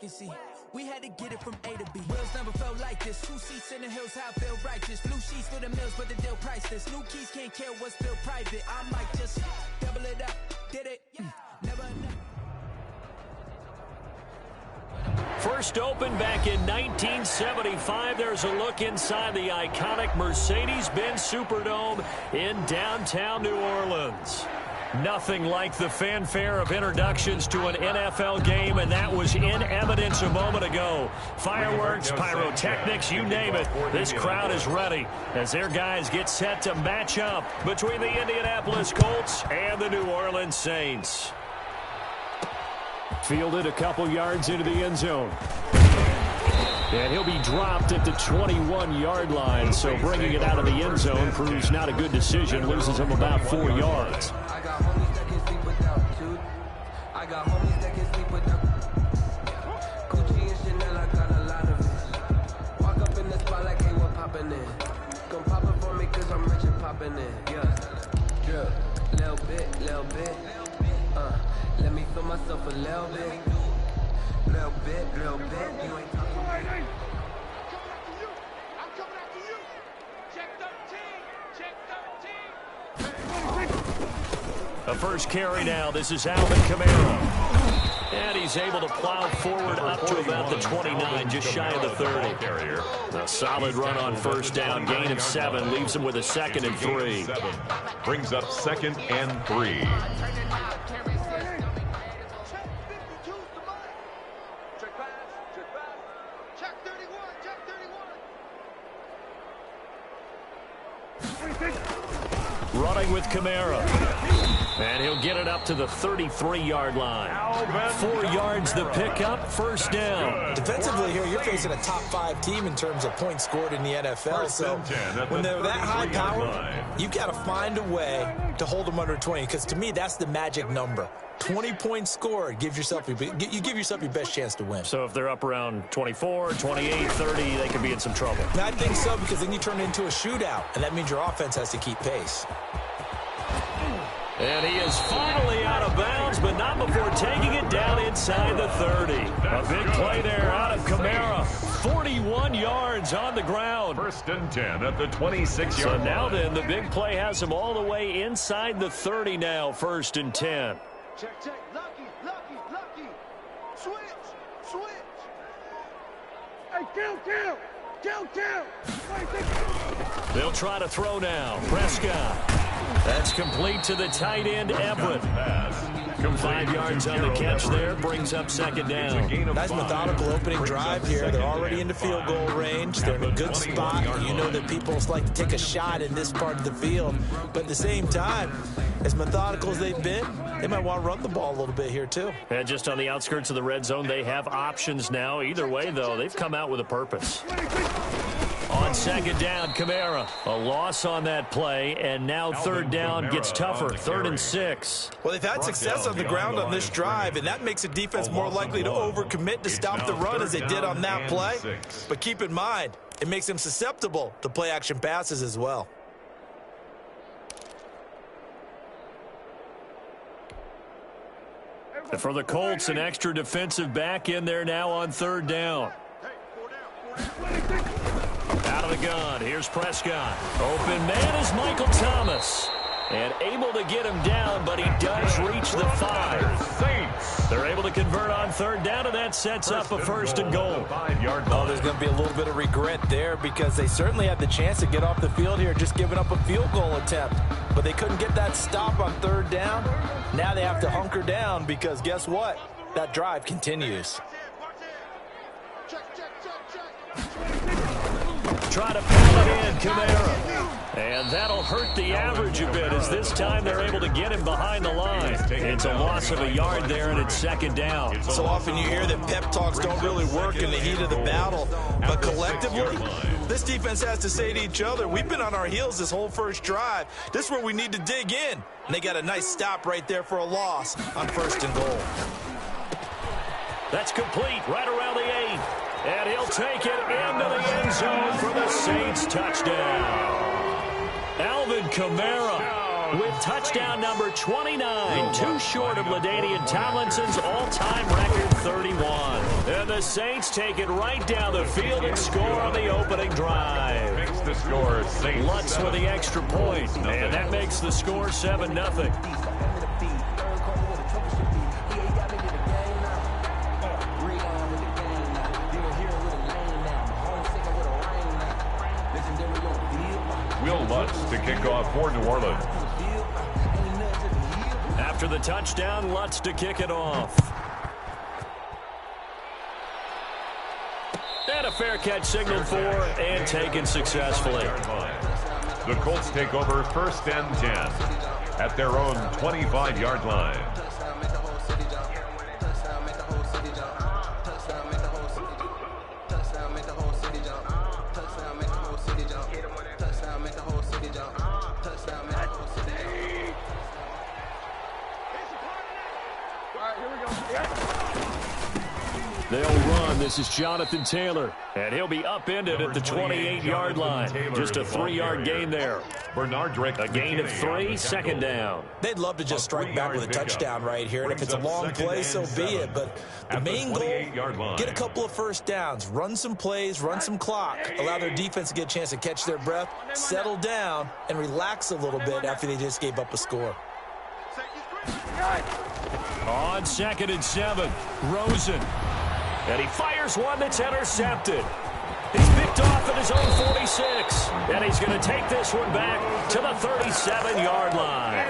See, we had to get it from A to B. Wheels never felt like this. 2 seats in the hills, how I feel righteous. Blue sheets for the mills, but the deal priceless. New keys can't care what's still private. I might just double it up. Did it? Never enough. First opened back in 1975. There's a look inside the iconic Mercedes-Benz Superdome in downtown New Orleans. Nothing like the fanfare of introductions to an NFL game, and that was in evidence a moment ago. Fireworks, pyrotechnics, you name it. This crowd is ready as their guys get set to match up between the Indianapolis Colts and the New Orleans Saints. Fielded a couple yards into the end zone. And he'll be dropped at the 21-yard line, so bringing it out of the end zone proves not a good decision. Loses him about 4 yards. I got homies that can sleep without you. I got homies that can sleep without Gucci and Chanel, I got a lot of it. Walk up in the spot like, hey, what poppin' in? Gon' pop it for me cause I'm rich and poppin' in. Yeah, drip, little bit. Let me feel myself a little bit. Little bit. You ain't talking about me. I'm coming after you. Check 13. The first carry now. This is Alvin Kamara. And he's able to plow forward up to about the 29, just shy of the 30. A solid run on first down, gain of 7, leaves him with a 2nd and 3. Brings up 2nd and 3. Running with Kamara. And he'll get it up to the 33-yard line. 4 yards the pickup, first down. Defensively here, you're facing a top 5 team in terms of points scored in the NFL. So when they're that high powered, you've got to find a way to hold them under 20. Because to me, that's the magic number. 20 points scored, you give yourself your best chance to win. So if they're up around 24, 28, 30, they could be in some trouble. And I think so, because then you turn it into a shootout, and that means your offense has to keep pace. And he is finally out of bounds, but not before taking it down inside the 30. A big play there out of Kamara. 41 yards on the ground. 1st and 10 at the 26-yard So line. now then, the big play has him all the way inside the 30 now, 1st and 10. Check. Lucky. Switch. Hey, kill. They'll try to throw now. Prescott. That's complete to the tight end, Everett. 5 yards on the catch there, brings up 2nd down. Nice methodical opening drive here. They're already into field goal range. They're in a good spot. You know that people like to take a shot in this part of the field. But at the same time, as methodical as they've been, they might want to run the ball a little bit here too. And just on the outskirts of the red zone, they have options now. Either way, though, they've come out with a purpose. On 2nd down, Kamara. A loss on that play, and now 3rd down gets tougher. 3rd and 6. Well, they've had success on the ground on this drive, and that makes a defense more likely to overcommit to stop the run as they did on that play. But keep in mind, it makes them susceptible to play-action passes as well. For the Colts, an extra defensive back in there now on 3rd down. Out of the gun, here's Prescott. Open man is Michael Thomas. And able to get him down, but he does reach the 5. They're able to convert on 3rd down, and that sets up a 1st and goal. Oh, there's going to be a little bit of regret there because they certainly had the chance to get off the field here, just giving up a field goal attempt. But they couldn't get that stop on 3rd down. Now they have to hunker down because guess what? That drive continues. Try to pull it in, Kamara. And that'll hurt the average a bit as this time they're able to get him behind the line. It's a loss of a yard there, and it's 2nd down. So often you hear that pep talks don't really work in the heat of the battle. But collectively, this defense has to say to each other, we've been on our heels this whole first drive. This is where we need to dig in. And they got a nice stop right there for a loss on 1st and goal. That's complete right around the 8. And he'll take it into the end zone for the Saints touchdown. Alvin Kamara with touchdown number 29, too short of LaDainian Tomlinson's all-time record 31. And the Saints take it right down the field and score on the opening drive. Makes the score Saints. Lutz with the extra point, and that makes the score 7-0. Will Lutz to kick off for New Orleans. After the touchdown, Lutz to kick it off. And a fair catch signaled for and taken successfully. The Colts take over 1st and 10 at their own 25-yard line. They'll run. This is Jonathan Taylor, and he'll be upended at the 28-yard line. Just a 3-yard gain there. A gain of 3, 2nd down. They'd love to just strike back with a touchdown right here, and if it's a long play, so be it. But the main goal, get a couple of first downs, run some plays, run some clock, allow their defense to get a chance to catch their breath, settle down, and relax a little bit after they just gave up a score. On 2nd and 7, Rosen. And he fires one that's intercepted. He's picked off at his own 46. And he's going to take this one back to the 37-yard line.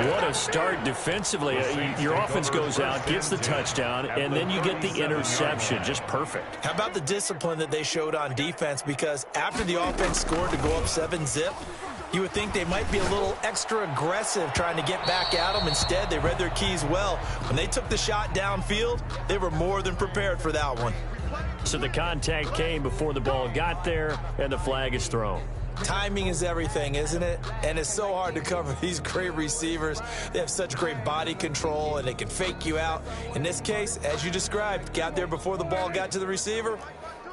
What a start defensively. Your offense goes out, gets the touchdown, and then you get the interception. Just perfect. How about the discipline that they showed on defense? Because after the offense scored to go up 7-zip, you would think they might be a little extra aggressive trying to get back at them. Instead, they read their keys well. When they took the shot downfield, they were more than prepared for that one. So the contact came before the ball got there, and the flag is thrown. Timing is everything, isn't it? And it's so hard to cover these great receivers. They have such great body control, and they can fake you out. In this case, as you described, got there before the ball got to the receiver.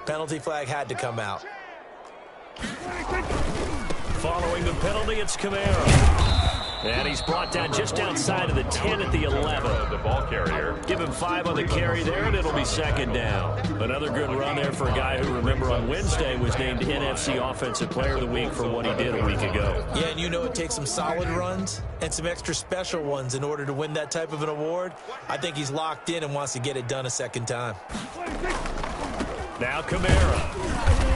Penalty flag had to come out. Following the penalty, it's Kamara. And he's brought down just outside of the 10 at the 11. The ball carrier. Give him 5 on the carry there, and it'll be 2nd down. Another good run there for a guy who, remember, on Wednesday was named NFC Offensive Player of the Week for what he did a week ago. Yeah, and you know it takes some solid runs and some extra special ones in order to win that type of an award. I think he's locked in and wants to get it done a second time. Now Kamara.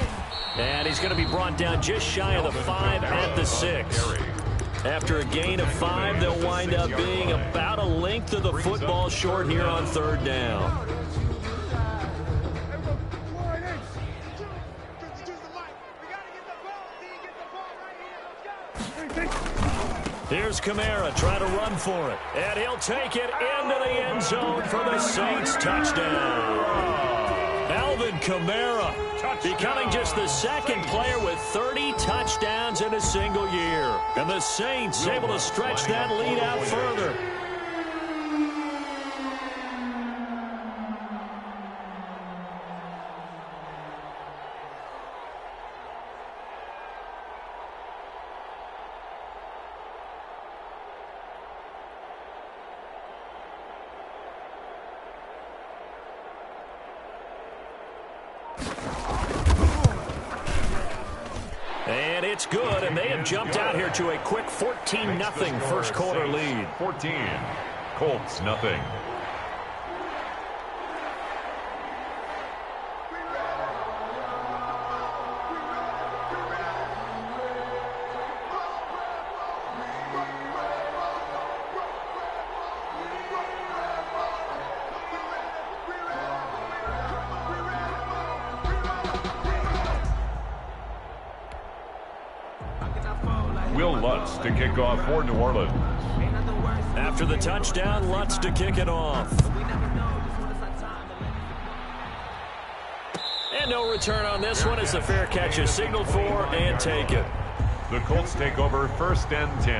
And he's going to be brought down just shy of the 5 at the 6. After a gain of 5, they'll wind up being about a length of the football short here on 3rd down. Here's Kamara trying to run for it. And he'll take it into the end zone for the Saints touchdown. Alvin Kamara becoming just the 2nd player with 30 touchdowns in a single year. And the Saints able to stretch that lead out further. And it's good, and they have jumped out here to a quick 14-0 first quarter lead. 14, Colts nothing. Will Lutz to kick off for New Orleans. After the touchdown, Lutz to kick it off. And no return on this one as the fair catch is signaled for and taken. The Colts take over 1st and 10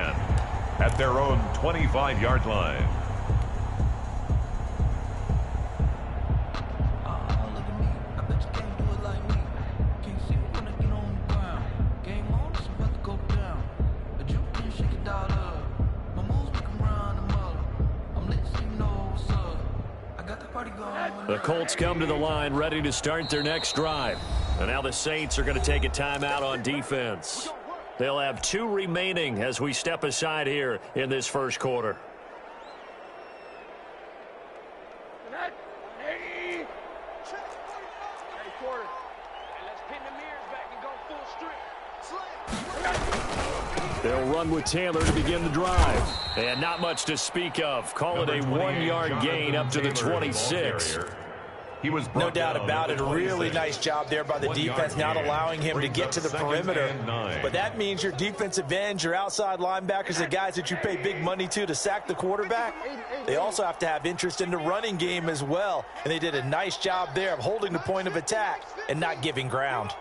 at their own 25-yard line. Shake it all up. The Colts come to the line ready to start their next drive. And now the Saints are going to take a timeout on defense. They'll have 2 remaining as we step aside here in this first quarter. They'll run with Taylor to begin the drive. And not much to speak of. Call it a 1-yard gain up to the 26. No doubt about it. A really nice job there by the defense, not allowing him to get to the perimeter. But that means your defensive ends, your outside linebackers, the guys that you pay big money to sack the quarterback, they also have to have interest in the running game as well. And they did a nice job there of holding the point of attack and not giving ground.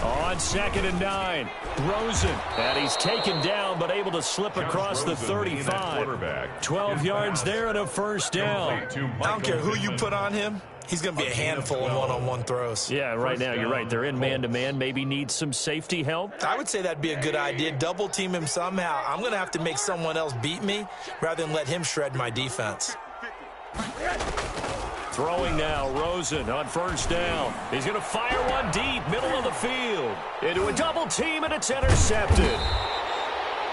On 2nd and 9, Rosen. And he's taken down but able to slip across the 35. 12 yards there and a first down. I don't care who you put on him. He's going to be a handful in one-on-one throws. Yeah, right now you're right. They're in man-to-man. Maybe need some safety help. I would say that'd be a good idea. Double team him somehow. I'm going to have to make someone else beat me rather than let him shred my defense. Throwing now, Rosen on first down. He's going to fire one deep, middle of the field. Into a double team, and it's intercepted.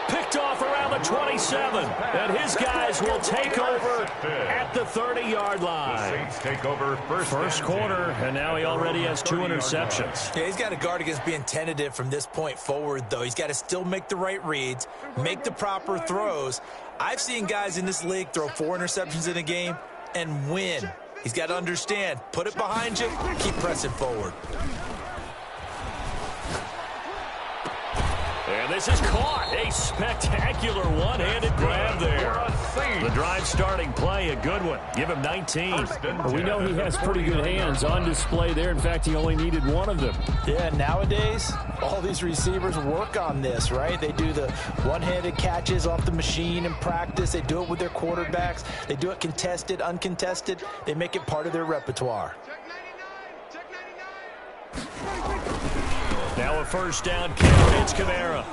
Picked off around the 27. And his guys will take over at the 30-yard line. The Saints take over first quarter, and now he already has 2 interceptions. Yeah, he's got to guard against being tentative from this point forward, though. He's got to still make the right reads, make the proper throws. I've seen guys in this league throw 4 interceptions in a game and win. He's got to understand, put it behind you, keep pressing forward. And this is caught. A spectacular one-handed grab there. The drive starting play, a good one. Give him 19. We know he has pretty good hands on display there. In fact, he only needed 1 of them. Yeah, nowadays, all these receivers work on this, right? They do the one-handed catches off the machine in practice. They do it with their quarterbacks. They do it contested, uncontested. They make it part of their repertoire. Now a first down carry. It's Kamara.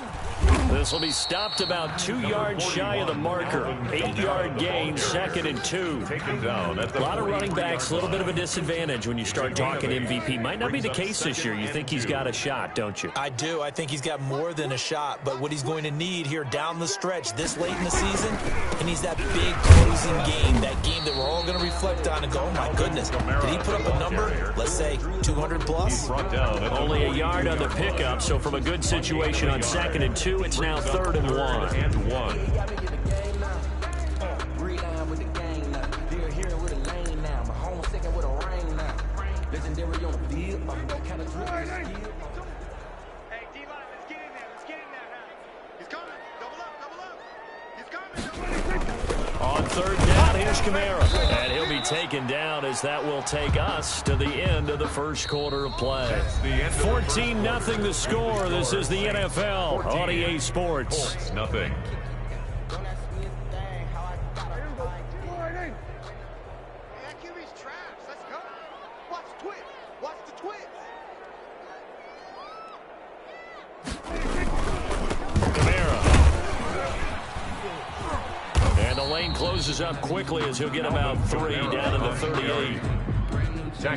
This will be stopped about 2 yards shy of the marker. 8-yard gain, 2nd and 2. A lot of running backs, a little bit of a disadvantage when you start talking MVP. Might not be the case this year. You think he's got a shot, don't you? I do. I think he's got more than a shot. But what he's going to need here down the stretch this late in the season, he needs that big closing game, that game that we're all going to reflect on and go, oh, my goodness, did he put up a number, let's say, 200 plus? Only a yard on the pickup, so from a good situation on 2nd and 2, it's now 3rd and 1. On 3rd down, here's Kamara. And he'll be taken down as that will take us to the end of the first quarter of play. 14-0 the score. This is the NFL on EA Sports. Nothing. Closes up quickly as he'll get about 3 down to the 38.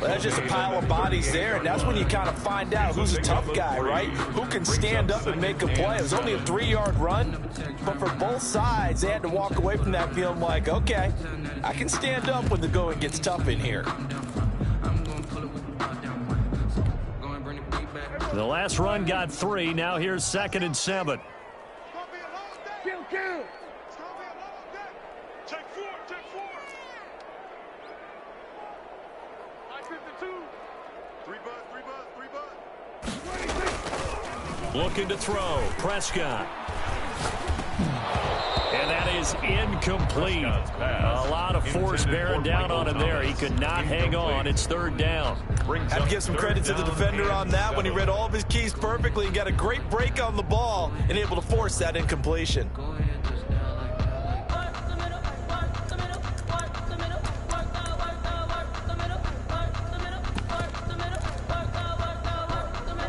Well, that's just a pile of bodies there, and that's when you kind of find out who's a tough guy, right? Who can stand up and make a play. It was only a 3-yard run, but for both sides, they had to walk away from that feeling like, okay, I can stand up when the going gets tough in here. The last run got 3. Now here's 2nd and 7. Looking to throw. Prescott. And that is incomplete. A lot of force bearing down on him there. He could not hang on. It's 3rd down. Have to give some credit to the defender on that when he read all of his keys perfectly and got a great break on the ball and able to force that incompletion.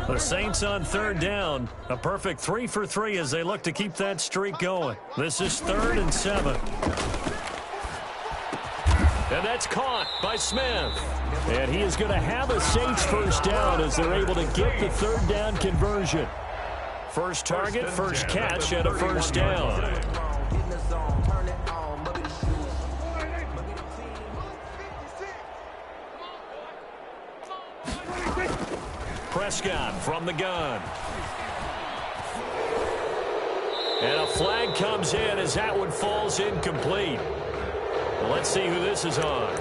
The Saints on 3rd down. A perfect 3 for 3 as they look to keep that streak going. This is 3rd and 7. And And that's caught by Smith. And he is going to have a Saints first down as they're able to get the third down conversion. First target, first catch, and a first down. Prescott from the gun. And a flag comes in as that one falls incomplete. Well, let's see who this is on.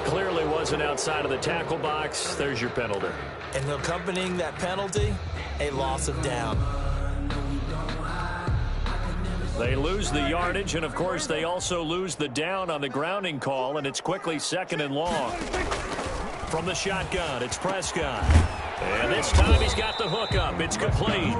Clearly wasn't outside of the tackle box. There's your penalty. And accompanying that penalty, a loss of down. They lose the yardage, and, of course, they also lose the down on the grounding call, and it's quickly 2nd and long. From the shotgun, it's Prescott. And this time he's got the hook up. It's complete.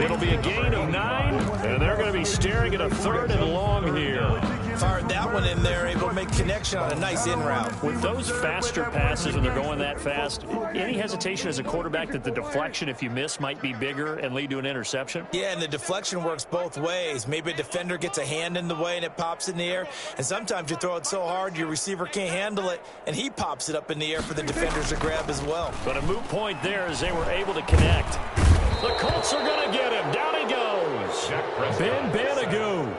It'll be a gain of 9, and they're going to be staring at a 3rd and long here. Fired that one in there, able to make connection on a nice in route. With those faster passes when they're going that fast, any hesitation as a quarterback that the deflection, if you miss, might be bigger and lead to an interception? Yeah, and the deflection works both ways. Maybe a defender gets a hand in the way and it pops in the air, and sometimes you throw it so hard your receiver can't handle it, and he pops it up in the air for the defenders to grab as well. But a moot point there as they were able to connect. The Colts are going to get him. Down he goes. Ben Banagoo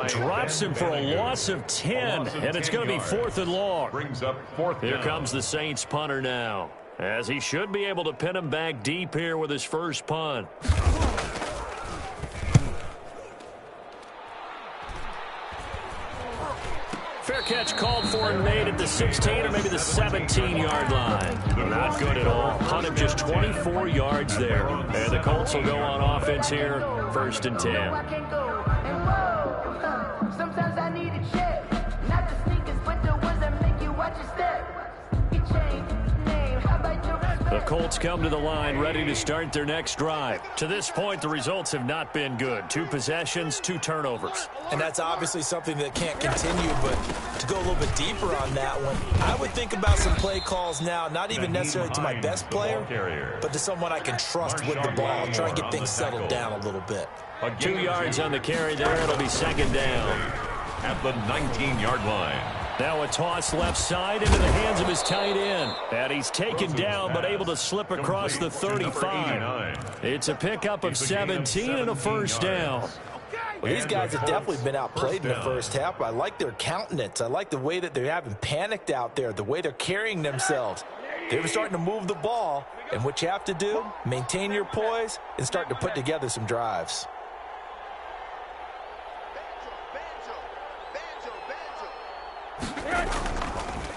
drops him for a loss of 10, and it's going to be 4th and long. Brings up 4th down. Here comes the Saints punter now, as he should be able to pin him back deep here with his first punt. Fair catch called for and made at the 16 or maybe the 17-yard line. Not good at all. Punt of just 24 yards there. And the Colts will go on offense here, 1st and 10. Sometimes I need a check, not the sneakers, but the ones that make you watch your step. You change name, how about your respect? The Colts come to the line ready to start their next drive. To this point, the results have not been good. 2 possessions, 2 turnovers. And that's obviously something that can't continue, but to go a little bit deeper on that one, I would think about some play calls now, not even necessarily to my best player, but to someone I can trust with the ball, try and get things settled down a little bit. 2 yards on the carry there. It'll be 2nd down. At the 19-yard line. Now a toss left side into the hands of his tight end. And he's taken down but able to slip across the 35. It's a pickup of 17 and a first down. Well, these guys have definitely been outplayed in the first half. I like their countenance. I like the way that they haven't panicked out there, the way they're carrying themselves. They were starting to move the ball, and what you have to do, maintain your poise and start to put together some drives.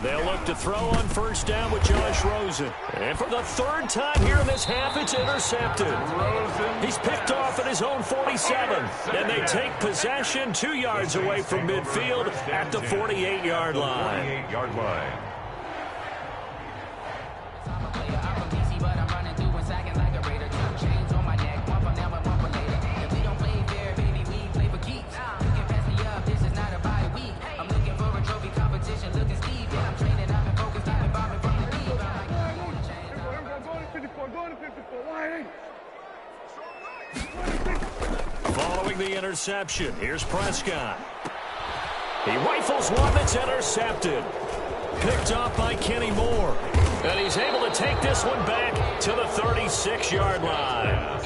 They'll look to throw on first down with Josh Rosen. And for the 3rd time here in this half, it's intercepted. He's picked off at his own 47. And they take possession 2 yards away from midfield at the 48-yard line. 48-yard line. Following the interception, here's Prescott. He rifles one that's intercepted. Picked off by Kenny Moore. And he's able to take this one back to the 36-yard line.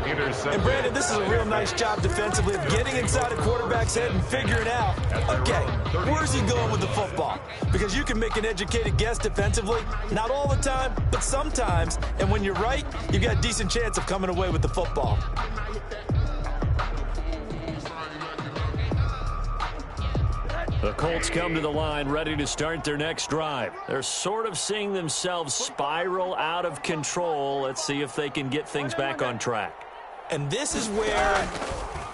And Brandon, this is a real nice job defensively of getting inside a quarterback's head and figuring out, okay, where's he going with the football? Because you can make an educated guess defensively, not all the time, but sometimes. And when you're right, you've got a decent chance of coming away with the football. The Colts come to the line ready to start their next drive. They're sort of seeing themselves spiral out of control. Let's see if they can get things back on track. And this is where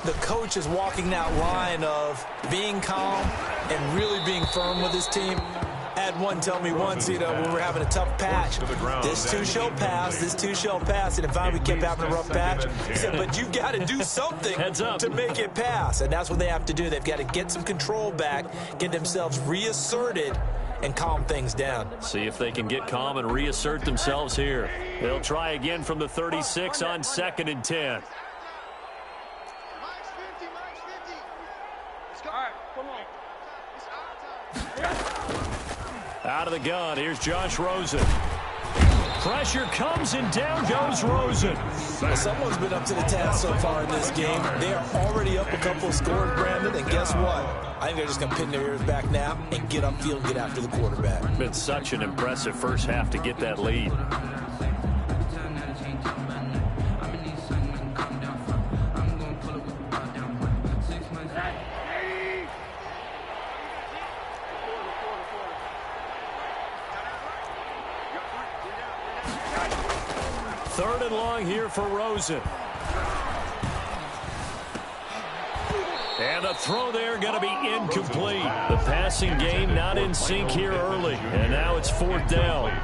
the coach is walking that line of being calm and really being firm with his team. I had one tell me once, when we're having a tough patch, this too shall pass, this too shall pass. And finally we kept having a rough patch. He said, but you've got to do something to make it pass. And that's what they have to do. They've got to get some control back, get themselves reasserted, and calm things down. See if they can get calm and reassert themselves here. They'll try again from the 36 on 2nd and 10. All right, come on. Out of the gun, here's Josh Rosen. Pressure comes, and down goes Rosen. Someone's been up to the task so far in this game. They are already up a couple of scores, Brandon, and guess what? I think they're just going to pin their ears back now and get upfield and get after the quarterback. Been such an impressive first half to get that lead. Third and long here for Rosen. And a throw there going to be incomplete. The passing game not in sync here early. And now it's fourth down.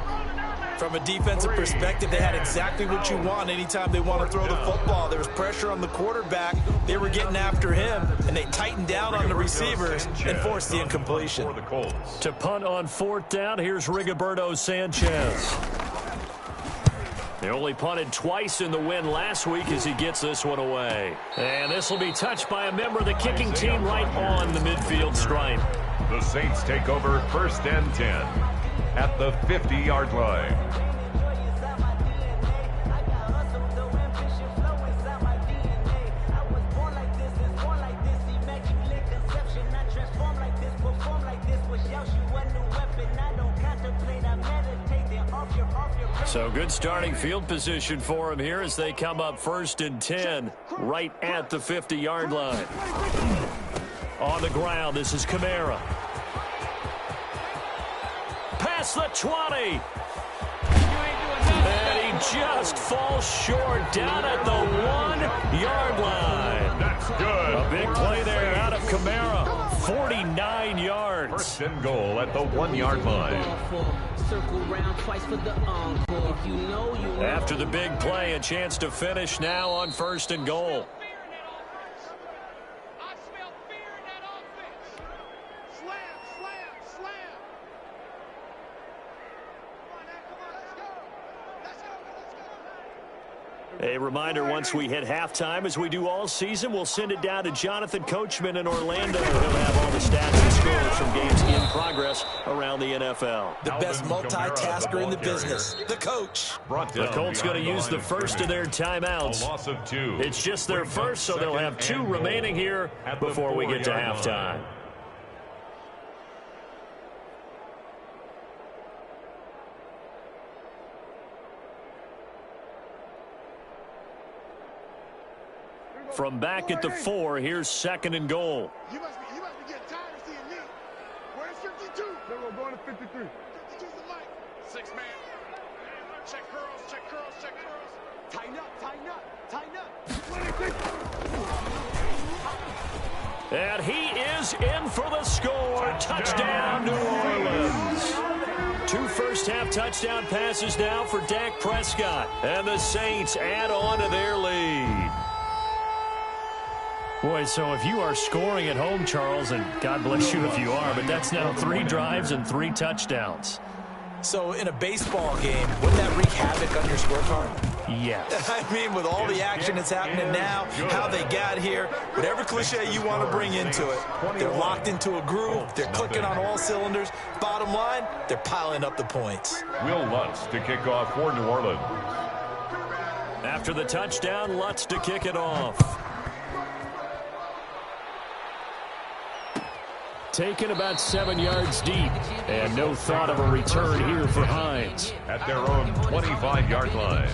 From a defensive perspective, they had exactly what you want anytime they want to throw the football. There was pressure on the quarterback. They were getting after him, and they tightened down on the receivers and forced the incompletion. To punt on fourth down, here's Rigoberto Sanchez. They only punted twice in the win last week as he gets this one away. And this will be touched by a member of the kicking team right on the midfield stripe. The Saints take over 1st and 10 at the 50-yard line. So good starting field position for him here as they come up 1st and 10 right at the 50-yard line. On the ground, this is Kamara. Past the 20. And he just falls short down at the 1-yard line. That's good. A big play there out of Kamara. 49 yards. 1st and goal at the 1-yard line. After the big play, a chance to finish now on 1st and goal. A reminder, once we hit halftime, as we do all season, we'll send it down to Jonathan Coachman in Orlando. He'll have all the stats and scores from games in progress around the NFL. The best multitasker in the business, the coach. The Colts going to use the first of their timeouts. A loss of 2. It's just their first, so they'll have 2 remaining here before we get to halftime. From back at the 4, here's 2nd and goal. You must be getting tired of seeing me. Where's 52? They were going to 53. 52's the mic. 6-man. Check curls, check curls, check curls. Tighten up, tighten up, tighten up. And he is in for the score. Touchdown, New Orleans. 2 first-half touchdown passes now for Dak Prescott. And the Saints add on to their lead. Boy, so if you are scoring at home, Charles, and God bless you if you are, but that's now 3 drives and 3 touchdowns. So in a baseball game, wouldn't that wreak havoc on your scorecard? Yes. I mean, with all the action that's happening now, how they got here, whatever cliche you want to bring into it, they're locked into a groove, they're clicking on all cylinders. Bottom line, they're piling up the points. Will Lutz to kick off for New Orleans. After the touchdown, Lutz to kick it off. Taken about 7 yards deep, and no thought of a return here for Hines. At their own 25-yard line.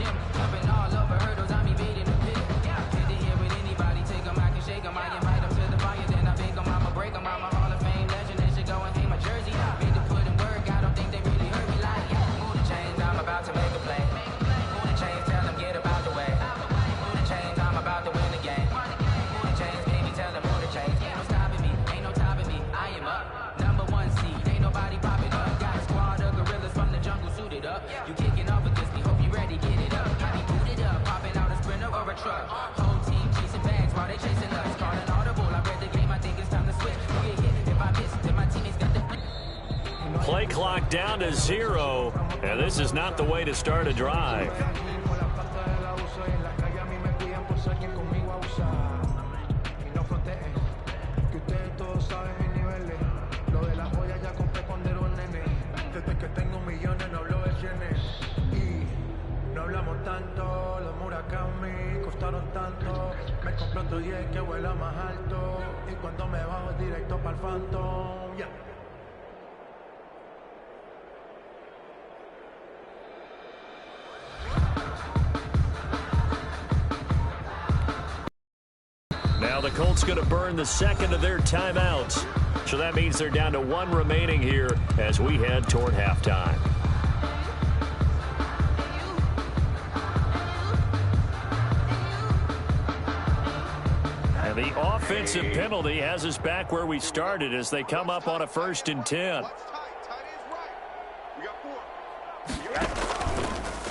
Play clock down to 0, and this is not the way to start a drive. Desde que tengo millones no hablo de cienes. Y no hablamos tanto, los Murakami costaron tanto. Me compré otro jet que vuela más alto. Y cuando me bajo directo para el Phantom, yeah. Now the Colts going to burn the second of their timeouts. So that means they're down to one remaining here as we head toward halftime. And the offensive penalty has us back where we started as they come up on a 1st and 10.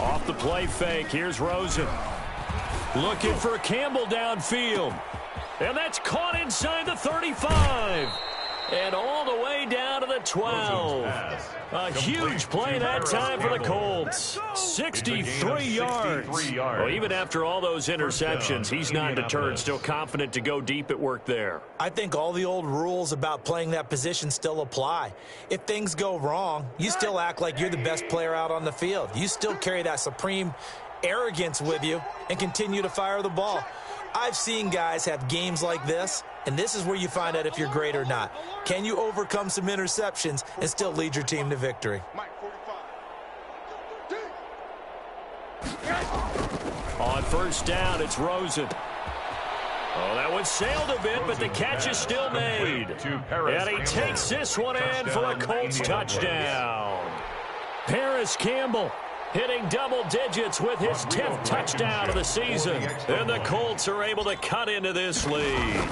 Off the play fake, here's Rosen. Looking for Campbell downfield. And that's caught inside the 35. And all the way down to the 12. A huge play that time for the Colts. 63 yards. Well, even after all those interceptions, he's not deterred, still confident to go deep at work there. I think all the old rules about playing that position still apply. If things go wrong, you still act like you're the best player out on the field. You still carry that supreme arrogance with you and continue to fire the ball. I've seen guys have games like this, and this is where you find out if you're great or not. Can you overcome some interceptions and still lead your team to victory? On 1st down, it's Rosen. Oh, that one sailed a bit, but the catch is still made. And he takes this one in for a Colts touchdown. Paris Campbell hitting double digits with his 10th touchdown of the season. And the Colts are able to cut into this lead.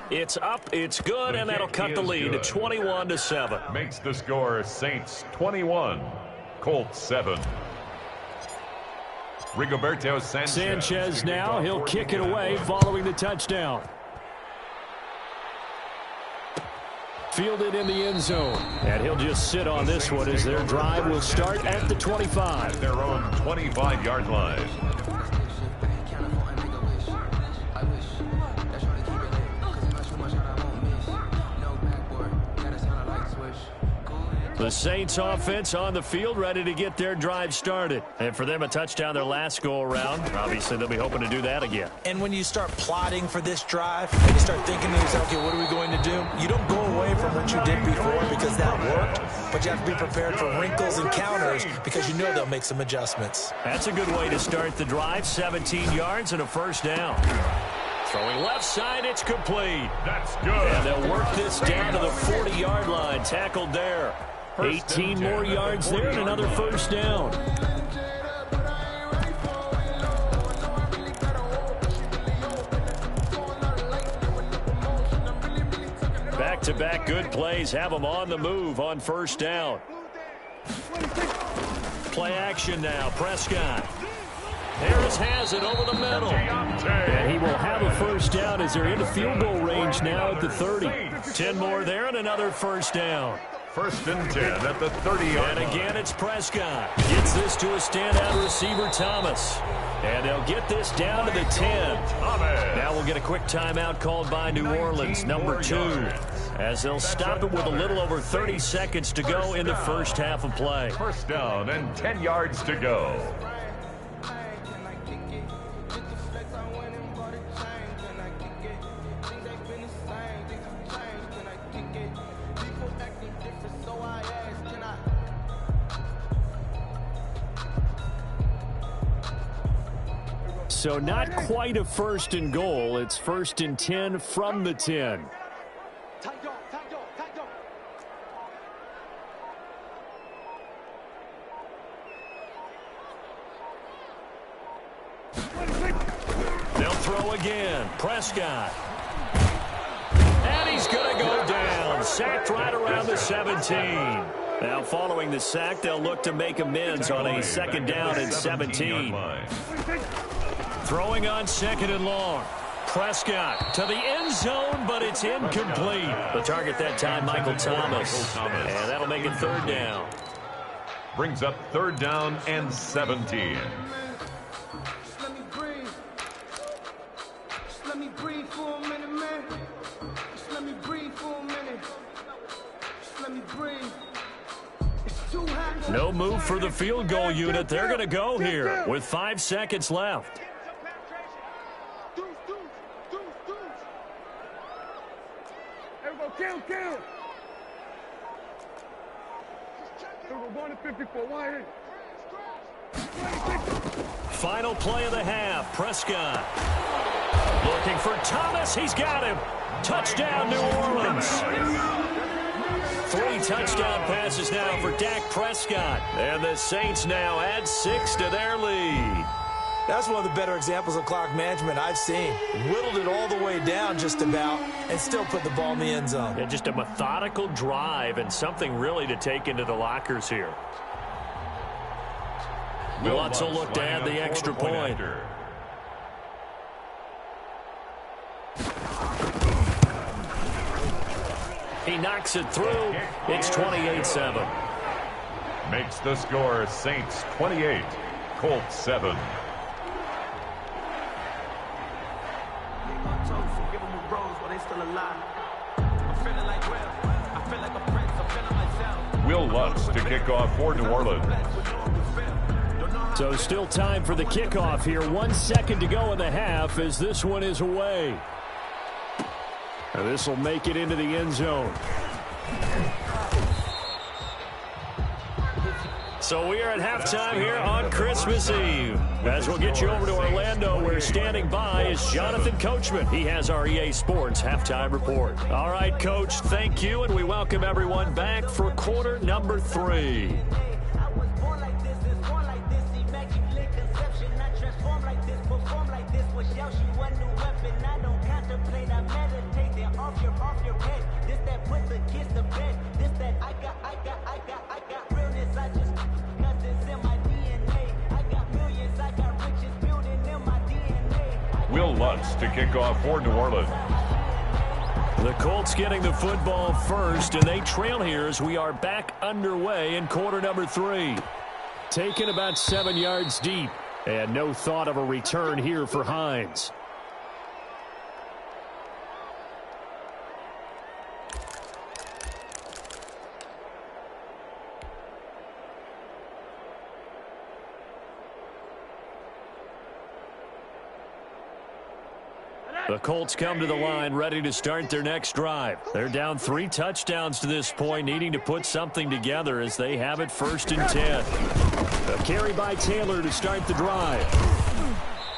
It's up, it's good, and that'll cut the lead to 21-7. Makes the score Saints 21, Colts 7. Rigoberto Sanchez now, he'll kick it away following the touchdown. Fielded in the end zone. And he'll just sit on this one as their drive will start at the 25. At their own 25-yard line. The Saints offense on the field ready to get their drive started. And for them, a touchdown their last go-around. Obviously, they'll be hoping to do that again. And when you start plotting for this drive, and you start thinking to yourself, okay, what are we going to do? You don't go away from what you did before because that worked, but you have to be prepared for wrinkles and counters because you know they'll make some adjustments. That's a good way to start the drive. 17 yards and a 1st down. Throwing left side, it's complete. That's good. And they'll work this down to the 40-yard line. Tackled there. 18 more yards there and another 1st down. Back-to-back good plays have them on the move on 1st down. Play action now. Prescott. Harris has it over the middle. And he will have a 1st down as they're into field goal range now at the 30. 10 more there and another 1st down. 1st and 10 at the 30-yard line. And again, it's Prescott. Gets this to a standout receiver, Thomas. And they'll get this down to the 10. Now we'll get a quick timeout called by New Orleans, number 2. As they'll stop it with a little over 30 seconds to go in the 1st half of play. 1st down and 10 yards to go. So not quite a 1st and goal. It's 1st and 10 from the 10. They'll throw again. Prescott. And he's going to go down. Sacked right around the 17. Now following the sack, they'll look to make amends on a 2nd down and 17. Throwing on 2nd and long. Prescott to the end zone, but it's incomplete. The target that time, Michael Thomas. And that'll make it 3rd down. Brings up 3rd down and 17. Let me breathe for a minute, man. Just let me breathe for a minute. Just let me breathe. No move for the field goal unit. They're going to go here with 5 seconds left. Kill. We're going to 54. Why hit? Final play of the half. Prescott looking for Thomas. He's got him. Touchdown, New Orleans. 3 touchdown passes now for Dak Prescott. And the Saints now add 6 to their lead. That's one of the better examples of clock management I've seen. Whittled it all the way down just about and still put the ball in the end zone. Yeah, just a methodical drive and something really to take into the lockers here. Lutz will look to add the extra point. He knocks it through. It's 28-7. Makes the score Saints 28, Colts 7. Will Lutz to kick off for New Orleans. So still time for the kickoff here. 1 second to go in the half as this one is away. And this will make it into the end zone. So we are at halftime here on Christmas Eve. As we'll get you over to Orlando, where standing by is Jonathan Coachman. He has our EA Sports halftime report. All right, Coach, thank you, and we welcome everyone back for quarter number 3. Will Lutz to kick off for New Orleans. The Colts getting the football first, and they trail here as we are back underway in quarter number 3. Taken about 7 yards deep, and no thought of a return here for Hines. The Colts come to the line ready to start their next drive. They're down 3 touchdowns to this point, needing to put something together as they have it 1st and 10. A carry by Taylor to start the drive.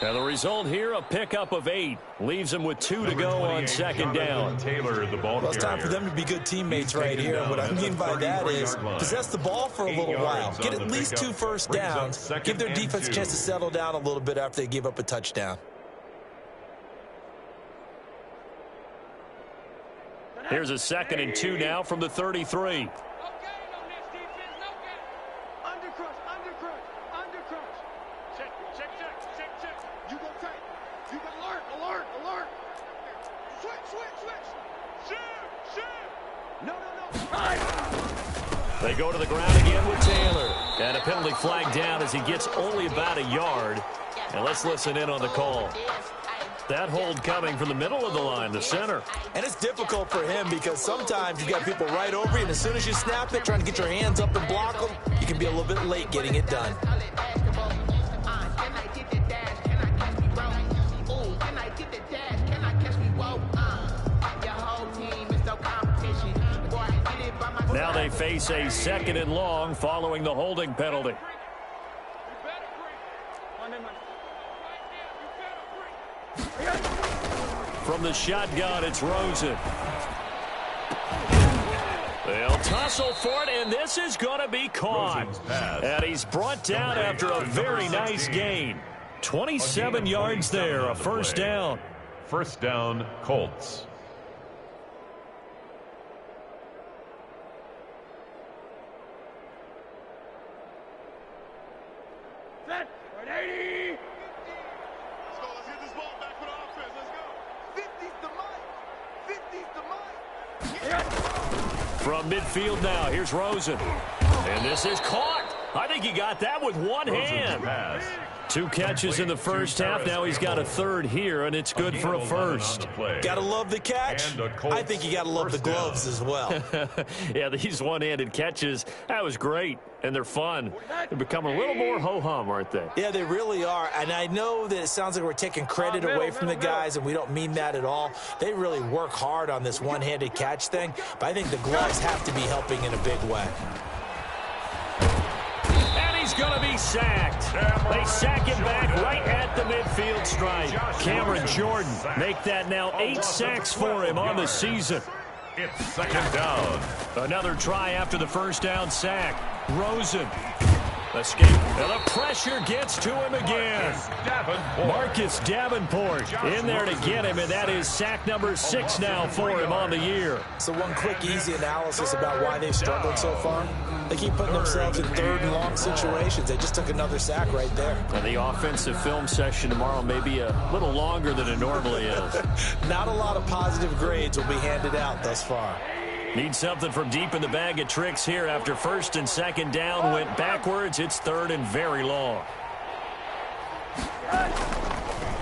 And the result here, a pickup of 8. Leaves them with 2 to go on 2nd down. Taylor, the ball well, it's time for them to be good teammates right here. And what I mean by that is possess the ball for a little while. Get at least 2 first downs. Give their defense a chance to settle down a little bit after they give up a touchdown. Here's a 2nd and 2 now from the 33. They go to the ground again with Taylor. And a penalty flag down as he gets only about a yard. And let's listen in on the call. That hold coming from the middle of the line, the center. And it's difficult for him because sometimes you got people right over you, and as soon as you snap it, trying to get your hands up and block them, you can be a little bit late getting it done. Now they face a 2nd and long following the holding penalty. From the shotgun, it's Rosen. They'll tussle for it, and this is going to be caught. And he's brought down after a very nice gain. 27 yards there, a 1st down. 1st down, Colts. Set. 180. Let's go. Let's get this ball back for the offense. Let's go. 50's the mic. 50's the mic. From midfield now, here's Rosen. And this is caught. I think he got that with one hand. 2 catches in the first half. Now he's got a third here, and it's good for a first. Gotta love the catch. I think you gotta love the gloves as well. Yeah, these one-handed catches, that was great, and they're fun. They're becoming a little more ho-hum, aren't they? Yeah, they really are, and I know that it sounds like we're taking credit away from the guys, and we don't mean that at all. They really work hard on this one-handed catch thing, but I think the gloves have to be helping in a big way. He's going to be sacked. They sack him back right at the midfield stripe. Cameron Jordan make that now 8 sacks for him on the season. It's second down. Another try after the first down sack. Rosen. Escape. And the pressure gets to him again. Marcus Davenport in there to get him, and that is sack number 6 now for him on the year. So one quick, easy analysis about why they've struggled so far. They keep putting themselves in third and long situations. They just took another sack right there. And the offensive film session tomorrow may be a little longer than it normally is. Not a lot of positive grades will be handed out thus far. Need something from deep in the bag of tricks here after first and second down went backwards. It's third and very long.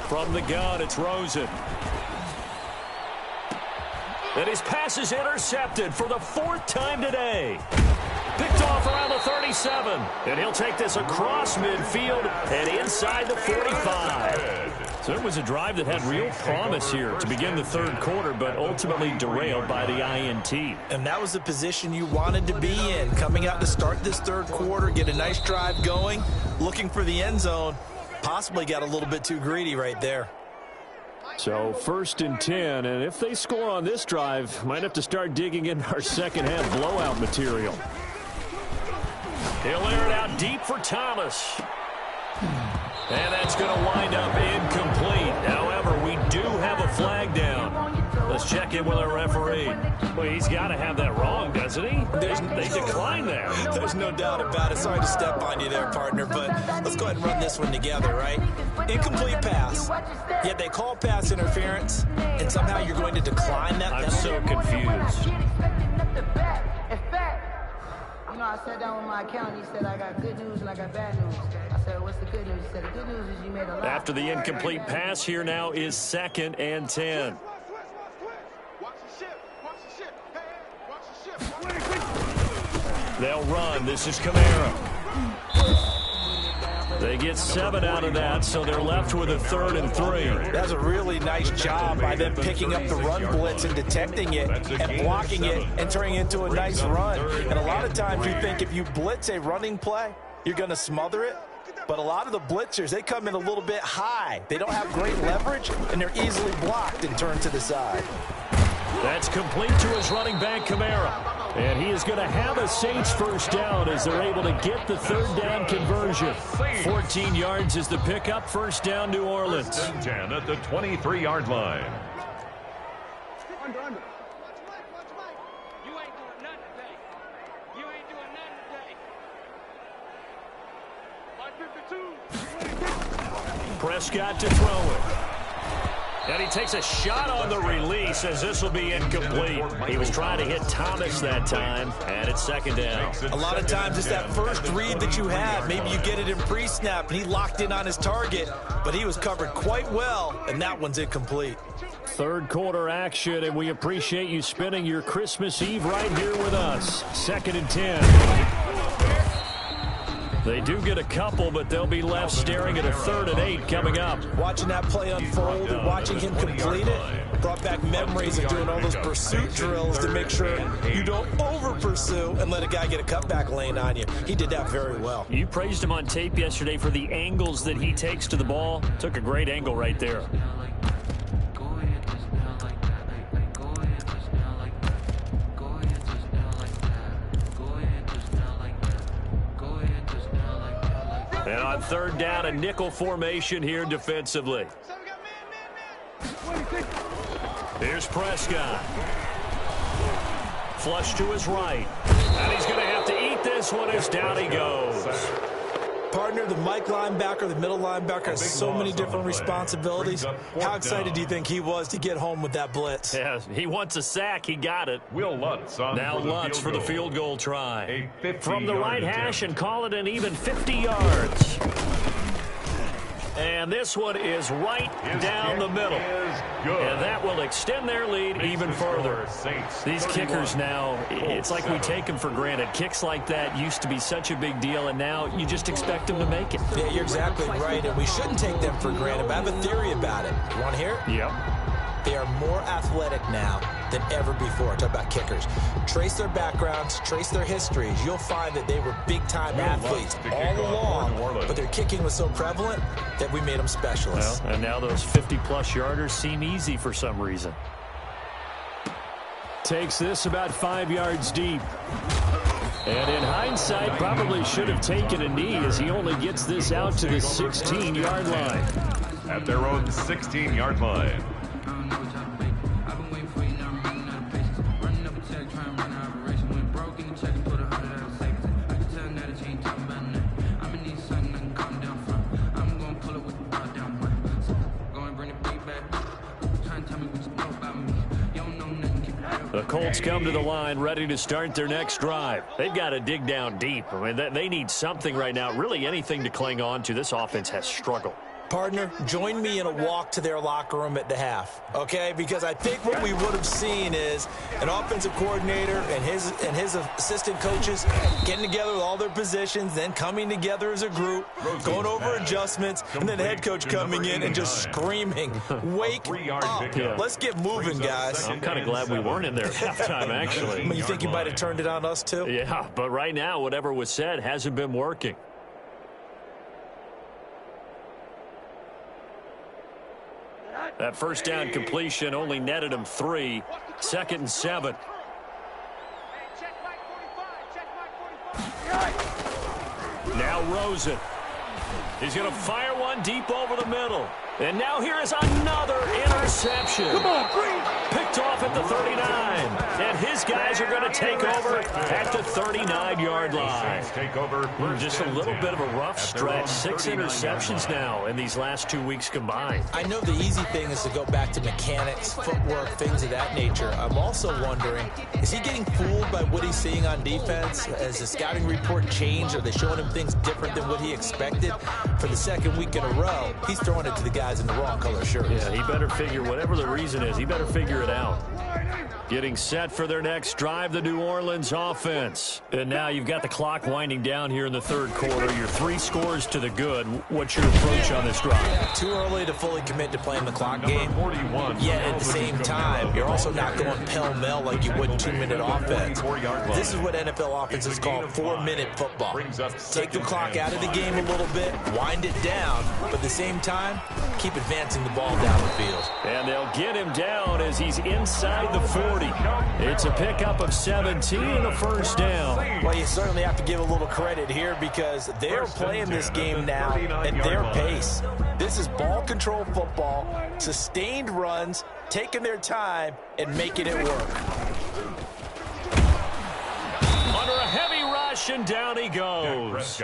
From the gun, it's Rosen. And his pass is intercepted for the 4th time today. Picked off around the 37. And he'll take this across midfield and inside the 45. So it was a drive that had real promise here to begin the third quarter, but ultimately derailed by the INT. And that was the position you wanted to be in, coming out to start this third quarter, get a nice drive going, looking for the end zone. Possibly got a little bit too greedy right there. So 1st and 10, and if they score on this drive, might have to start digging in our second half blowout material. He'll air it out deep for Thomas. And that's going to wind up incomplete. However, we do have a flag down. Let's check in with our referee. Well, he's got to have that wrong, doesn't he? They declined that. There's no doubt about it. Sorry to step on you there, partner, but let's go ahead and run this one together, right? Incomplete pass. Yet they call pass interference, and somehow you're going to decline that penalty. I'm so confused. You know, I sat down with my accountant. He said, I got good news and I got bad news. I said, what's the good news? He said, the good news is you made a lot. After the incomplete pass, here now is 2nd and 10. They'll run. This is Kamara. They get 7 out of that, so they're left with a 3rd and 3. That's a really nice job by them picking up the run blitz and detecting it and blocking it and turning it into a nice run. And a lot of times you think if you blitz a running play, you're going to smother it. But a lot of the blitzers, they come in a little bit high. They don't have great leverage, and they're easily blocked and turned to the side. That's complete to his running back, Kamara. And he is going to have a Saints first down as they're able to get the 3rd down conversion. 14 yards is the pickup. First down, New Orleans. 1st and 10 at the 23-yard line. Under. You ain't doing nothing today. You ain't doing nothing today. My 52. Prescott to throw it. And he takes a shot on the release as this will be incomplete. He was trying to hit Thomas that time, and it's 2nd down. A lot of times it's that first read that you have. Maybe you get it in pre-snap, and he locked in on his target, but he was covered quite well, and that one's incomplete. Third quarter action, and we appreciate you spending your Christmas Eve right here with us. 2nd and 10. They do get a couple, but they'll be left staring at a 3rd and 8 coming up. Watching that play unfold and watching him complete it brought back memories of doing all those pursuit drills to make sure you don't over-pursue and let a guy get a cutback lane on you. He did that very well. You praised him on tape yesterday for the angles that he takes to the ball. Took a great angle right there. And on 3rd down, a nickel formation here defensively. Here's Prescott. Flush to his right. And he's going to have to eat this one as down he goes. Partner, the Mike linebacker, the middle linebacker has so many different responsibilities. How excited do you think he was to get home with that blitz? Yeah, he wants a sack. He got it. Will Lutz on now Lutz for the field goal try. From the right hash and call it an even 50 yards. And this one is right down the middle. And that will extend their lead even further. These kickers now, it's like we take them for granted. Kicks like that used to be such a big deal, and now you just expect them to make it. Yeah, you're exactly right, and we shouldn't take them for granted. But I have a theory about it. You want to hear it? Yep. They are more athletic now than ever before. Talk about kickers. Trace their backgrounds, trace their histories. You'll find that they were big-time athletes all along, but their kicking was so prevalent that we made them specialists. Well, and now those 50-plus yarders seem easy for some reason. Takes this about 5 yards deep. And in hindsight, probably should have taken a knee as he only gets this out to the 16-yard line. At their own 16-yard line. The Colts come to the line ready to start their next drive. They've got to dig down deep. I mean, they need something right now, really anything to cling on to. This offense has struggled. Partner, join me in a walk to their locker room at the half, okay? Because I think what we would have seen is an offensive coordinator and his assistant coaches getting together with all their positions, then coming together as a group, going over adjustments, and then the head coach coming in and just screaming, wake up. Yeah. Let's get moving, guys. I'm kind of glad we weren't in there at halftime, actually. I mean, you think you might have turned it on us, too? Yeah, but right now, whatever was said hasn't been working. That first down completion only netted him 3. 2nd and 7. Now Rosen. He's going to fire one deep over the middle. And now here is another interception. Come on, picked off at the 39. And his guys are going to take over at the 39-yard line. Just a little bit of a rough stretch. 6 interceptions now in these last 2 weeks combined. I know the easy thing is to go back to mechanics, footwork, things of that nature. I'm also wondering, is he getting fooled by what he's seeing on defense? Has the scouting report changed? Are they showing him things different than what he expected? For the second week in a row, he's throwing it to the guys in the wrong color shirts. Yeah, he better figure, whatever the reason is, he better figure it out. Getting set for their next drive, the New Orleans offense. And now you've got the clock winding down here in the third quarter. Your 3 scores to the good. What's your approach on this drive? Too early to fully commit to playing the clock game. Yet at the same time, you're also not going pell-mell like you would 2-minute offense. This is what NFL offenses call 4-minute football. Take the clock out of the game a little bit, wind it down, but at the same time, keep advancing the ball down the field. And they'll get him down as he's inside the 40. It's a pickup of 17 and a first down. Well, you certainly have to give a little credit here because they're playing this game now at their pace. This is ball control football, sustained runs, taking their time and making it work. Under a heavy rush, and down he goes.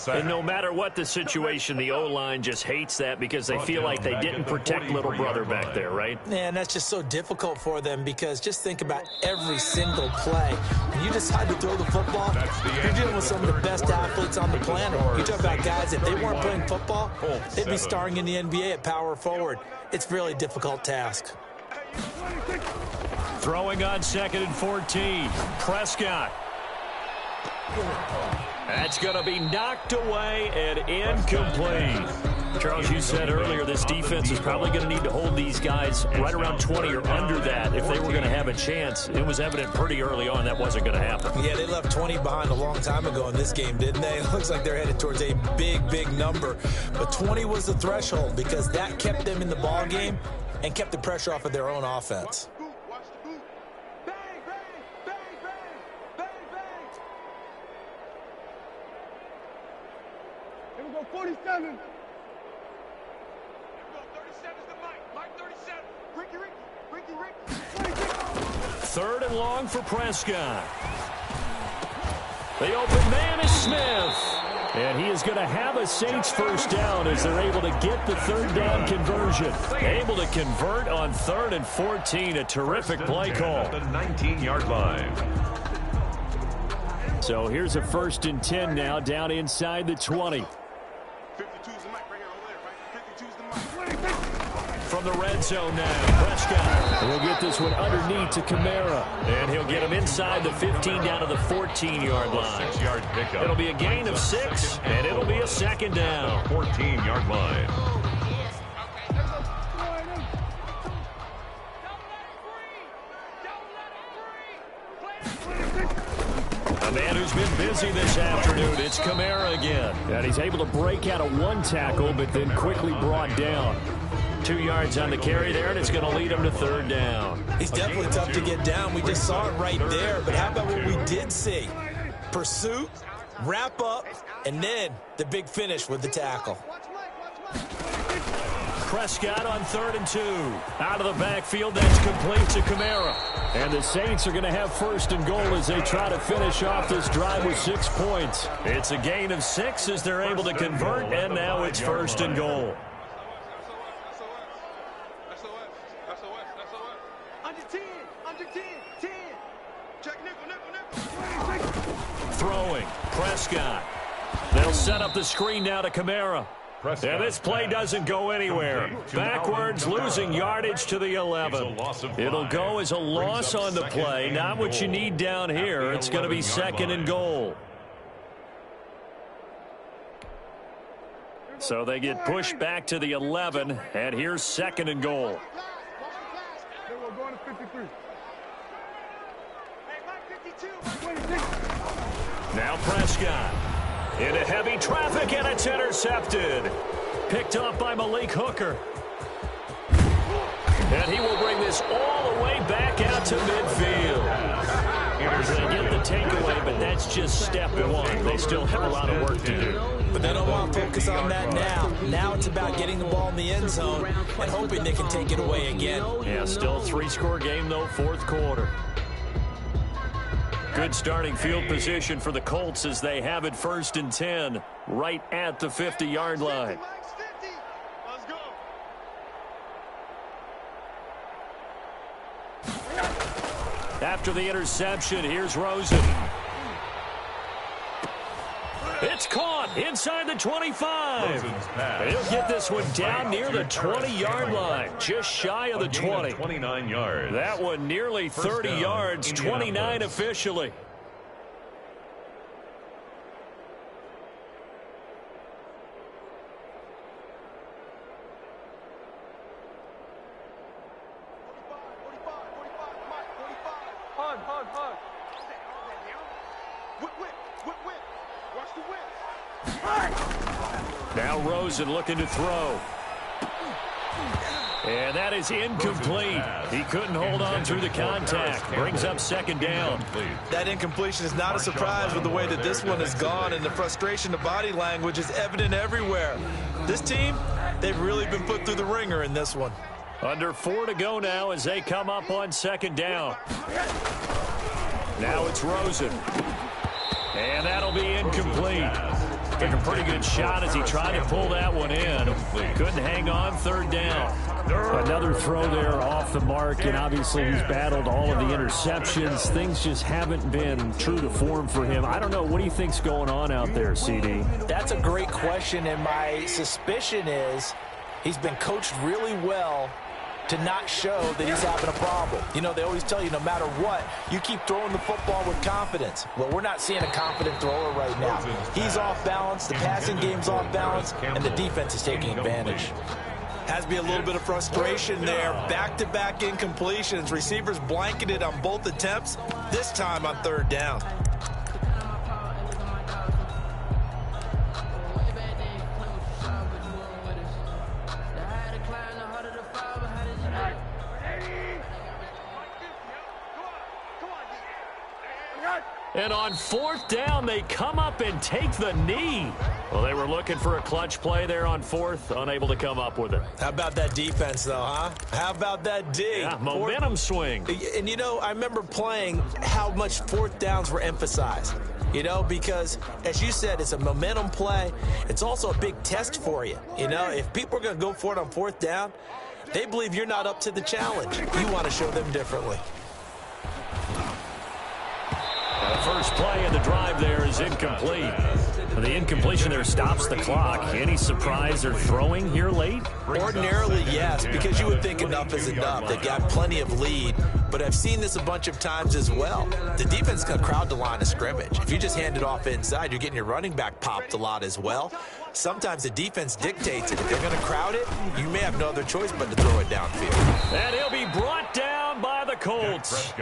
And no matter what the situation, the O-line just hates that because they feel like they didn't protect little brother back there, right? Yeah, and that's just so difficult for them because just think about every single play. When you decide to throw the football, you're dealing with some of the best athletes on the planet. You talk about guys, if they weren't playing football, they'd be starring in the NBA at power forward. It's a really difficult task. Throwing on 2nd and 14. Prescott. That's going to be knocked away and incomplete. Charles, you said earlier this defense is probably going to need to hold these guys right around 20 or under that if they were going to have a chance. It was evident pretty early on that wasn't going to happen. Yeah, they left 20 behind a long time ago in this game, didn't they? It looks like they're headed towards a big, big number. But 20 was the threshold because that kept them in the ball game and kept the pressure off of their own offense. Here we go, 47. Here we go, 37's the Mike. Mike 37. Ricky. 26. 3rd and long for Prescott. The open man is Smith. And he is going to have a Saints first down as they're able to get the third down conversion. Able to convert on 3rd and 14. A terrific play call. At the 19-yard line. So here's a 1st and 10 now down inside the 20. 52's the mic right here over there, right? 52's the mic. From the red zone now, Prescott will get this one underneath to Kamara. And he'll get him inside the 15 down to the 14-yard line. 6-yard pickup. It'll be a gain of 6, and it'll be a 2nd down. 14-yard line. A man who's been busy this afternoon, it's Kamara again. And he's able to break out of 1 tackle, but then quickly brought down. 2 yards on the carry there, and it's going to lead him to 3rd down. He's definitely tough to get down. We just saw it right there. But how about what we did see? Pursuit, wrap up, and then the big finish with the tackle. Prescott on 3rd and 2. Out of the backfield, that's complete to Kamara. And the Saints are going to have 1st and goal as they try to finish off this drive with 6 points. It's a gain of 6 as they're able to convert, and now it's 1st and goal. Throwing, Prescott. They'll set up the screen now to Kamara. And this play doesn't go anywhere. Backwards, losing yardage to the 11. It'll go as a loss on the play. Not what you need down here. It's going to be 2nd and goal. So they get pushed back to the 11, and here's 2nd and goal. We're going to 53. Now Prescott into heavy traffic, and it's intercepted. Picked up by Malik Hooker. And he will bring this all the way back out to midfield. They're going to get the takeaway, but that's just step 1. They still have a lot of work to do. But they don't want to focus on that now. Now it's about getting the ball in the end zone and hoping they can take it away again. Yeah, still a 3-score game, though, 4th quarter. Good starting field position for the Colts as they have it 1st and 10 right at the 50-yard line. Let's go. After the interception, here's Rosen. It's caught inside the 25. He'll get this one down near the 20-yard line, just shy of the 20. 29 yards. That one nearly 30 yards, 29 officially. Hug. Whip. Watch the whip. Now Rosen looking to throw. And that is incomplete. He couldn't hold on through the contact. Brings up 2nd down. That incompletion is not a surprise with the way that this one has gone, and the frustration, the body language is evident everywhere. This team, they've really been put through the ringer in this one. Under 4 to go now as they come up on 2nd down. Now it's Rosen. And that'll be incomplete. Took a pretty good shot as he tried to pull that one in. Couldn't hang on, 3rd down. Another throw there off the mark, and obviously he's battled all of the interceptions. Things just haven't been true to form for him. I don't know. What do you think's going on out there, CD? That's a great question, and my suspicion is he's been coached really well to not show that he's having a problem. You know, they always tell you no matter what, you keep throwing the football with confidence. Well, we're not seeing a confident thrower right now. He's off balance, the passing game's off balance, and the defense is taking advantage. Has to be a little bit of frustration there. Back-to-back incompletions. Receivers blanketed on both attempts, this time on 3rd down. And on 4th down, they come up and take the knee. Well, they were looking for a clutch play there on 4th, unable to come up with it. How about that defense, though, huh? How about that D? Yeah, momentum swing. And, you know, I remember playing how much 4th downs were emphasized. You know, because, as you said, it's a momentum play. It's also a big test for you. You know, if people are going to go for it on 4th down, they believe you're not up to the challenge. You want to show them differently. The first play of the drive there is incomplete. The incompletion there stops the clock. Any surprise they're throwing here late? Ordinarily, yes, because you would think enough is enough. They've got plenty of lead, but I've seen this a bunch of times as well. The defense is going to crowd the line of scrimmage. If you just hand it off inside, you're getting your running back popped a lot as well. Sometimes the defense dictates it. If they're going to crowd it, you may have no other choice but to throw it downfield. And he'll be brought down by the Colts.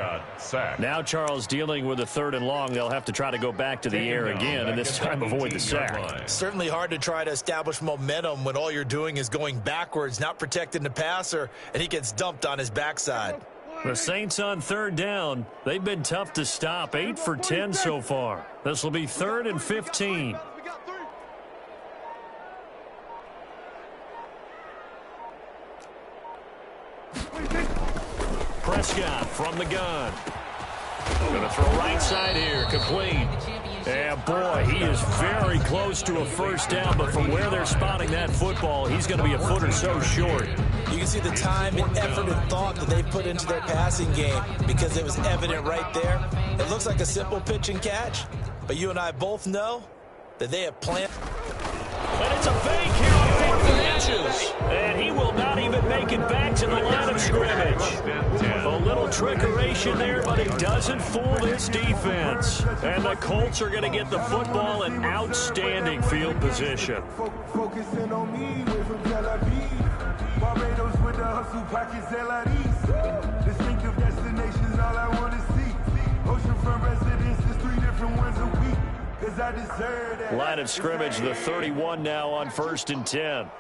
Now Charles dealing with a 3rd and long. They'll have to try to go back to the air again, and this time avoid the sack. Certainly hard to try to establish momentum when all you're doing is going backwards, not protecting the passer, and he gets dumped on his backside. The Saints on 3rd down. They've been tough to stop. 8 for 10 so far. This will be 3rd and 15. Prescott from the gun. Going to throw right side here, complete. And boy, he is very close to a 1st down, but from where they're spotting that football, he's going to be a foot or so short. You can see the time and effort and thought that they put into their passing game because it was evident right there. It looks like a simple pitch and catch, but you and I both know that they have planned. And it's a fake here on 4th inches. And he will not even make it back to the line of scrimmage. A little trickeration there, but it doesn't fool this defense. And the Colts are going to get the football in outstanding field position. Focusing on me, way from Tel Aviv. Barbados with the hustle pockets, LIDs. Distinctive destinations, all I want to see. Oceanfront residences, 3 different ones a week. Line of scrimmage, the 31 now on 1st and 10.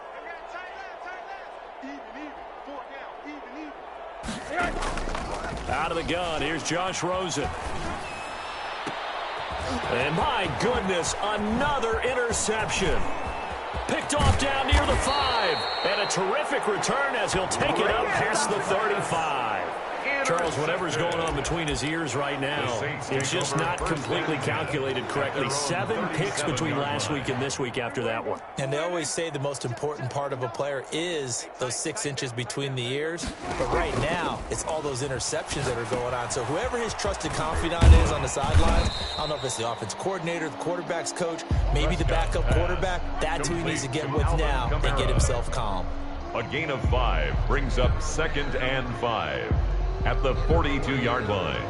Out of the gun, here's Josh Rosen. And my goodness, another interception. Picked off down near the 5. And a terrific return as he'll take it up past the 35. Charles, whatever's going on between his ears right now, it's just not completely calculated correctly. 7 picks between last week and this week after that one. And they always say the most important part of a player is those 6 inches between the ears. But right now, it's all those interceptions that are going on. So whoever his trusted confidant is on the sidelines, I don't know if it's the offense coordinator, the quarterback's coach, maybe the backup quarterback, that's who he needs to get with now and get himself calm. A gain of 5 brings up 2nd and 5. At the 42-yard line.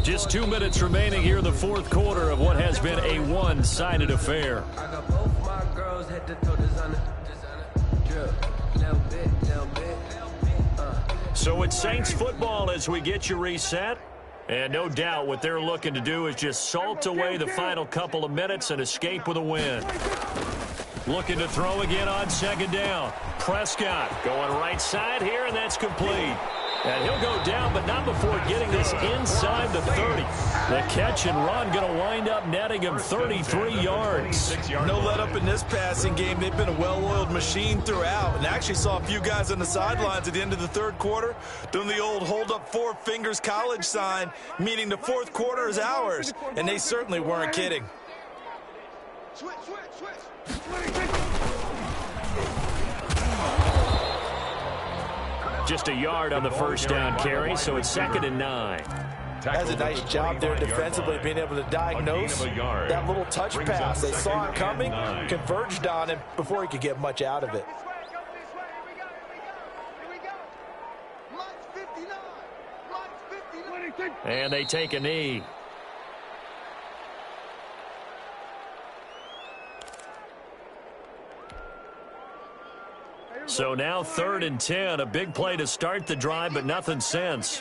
Just 2 minutes remaining here in the 4th quarter of what has been a one-sided affair. So it's Saints football as we get you reset. And no doubt what they're looking to do is just salt away the final couple of minutes and escape with a win. Looking to throw again on 2nd down. Prescott going right side here, and that's complete. And he'll go down, but not before getting this inside the 30. The catch and run going to wind up netting him 33 yards. No let up in this passing game. They've been a well-oiled machine throughout. And actually saw a few guys on the sidelines at the end of the 3rd quarter doing the old hold up 4 fingers college sign, meaning the 4th quarter is ours. And they certainly weren't kidding. Switch. Just a yard on the 1st down carry, so it's 2nd and 9. That's a nice job there defensively, being able to diagnose that little touch pass. They saw it coming, converged on him before he could get much out of it. And they take a knee. So now 3rd and 10, a big play to start the drive, but nothing since.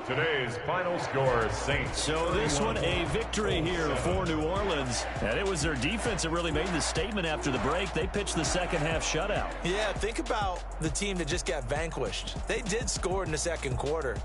Today's final score, Saints. So this one, a victory here for New Orleans. And it was their defense that really made the statement after the break. They pitched the second half shutout. Yeah, think about the team that just got vanquished. They did score in the 2nd quarter.